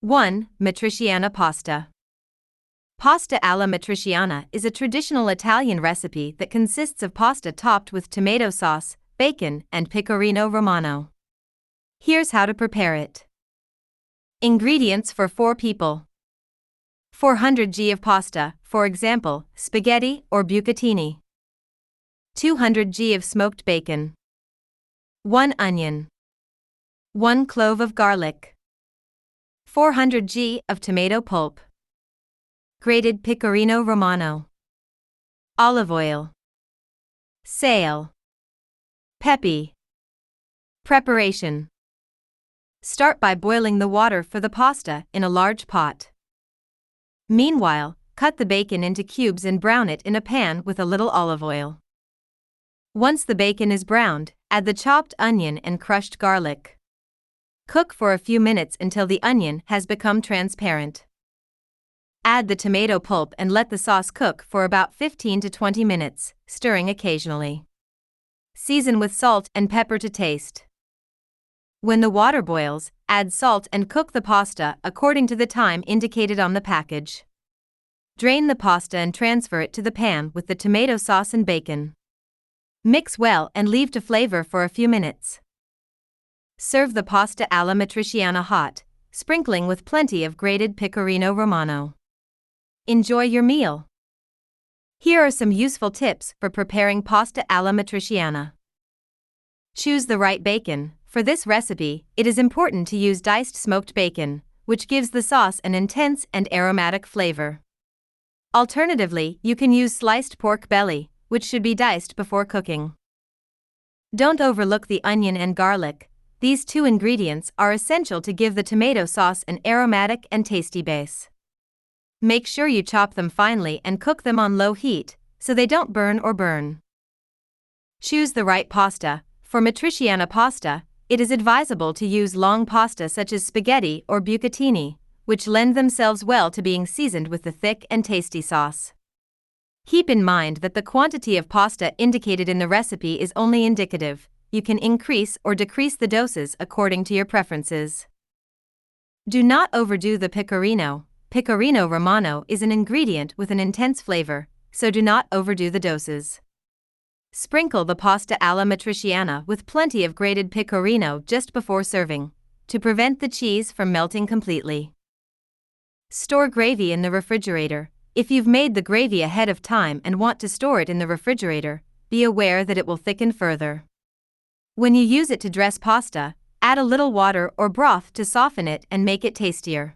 1. Matriciana pasta. Pasta alla matriciana is a traditional Italian recipe that consists of pasta topped with tomato sauce, bacon, and pecorino romano. Here's how to prepare it. Ingredients for 4 people. 400 g of pasta, for example, spaghetti or bucatini. 200 g of smoked bacon. 1 onion. 1 clove of garlic. 400 g of tomato pulp. Grated pecorino romano. Olive oil. Sale. Pepe. Preparation. Start by boiling the water for the pasta in a large pot. Meanwhile, cut the bacon into cubes and brown it in a pan with a little olive oil. Once the bacon is browned, add the chopped onion and crushed garlic. Cook for a few minutes until the onion has become transparent. Add the tomato pulp and let the sauce cook for about 15 to 20 minutes, stirring occasionally. Season with salt and pepper to taste. When the water boils, add salt and cook the pasta according to the time indicated on the package. Drain the pasta and transfer it to the pan with the tomato sauce and bacon. Mix well and leave to flavor for a few minutes. Serve the pasta alla matriciana hot, sprinkling with plenty of grated pecorino romano. Enjoy your meal. Here are some useful tips for preparing pasta alla matriciana. Choose the right bacon. For this recipe, it is important to use diced smoked bacon, which gives the sauce an intense and aromatic flavor. Alternatively, you can use sliced pork belly, which should be diced before cooking. Don't overlook the onion and garlic. These 2 ingredients are essential to give the tomato sauce an aromatic and tasty base. Make sure you chop them finely and cook them on low heat, so they don't burn or burn. Choose the right pasta. For matriciana pasta, it is advisable to use long pasta such as spaghetti or bucatini, which lend themselves well to being seasoned with the thick and tasty sauce. Keep in mind that the quantity of pasta indicated in the recipe is only indicative. You can increase or decrease the doses according to your preferences. Do not overdo the pecorino. Pecorino romano is an ingredient with an intense flavor, so do not overdo the doses. Sprinkle the pasta alla matriciana with plenty of grated pecorino just before serving, to prevent the cheese from melting completely. Store gravy in the refrigerator. If you've made the gravy ahead of time and want to store it in the refrigerator, be aware that it will thicken further. When you use it to dress pasta, add a little water or broth to soften it and make it tastier.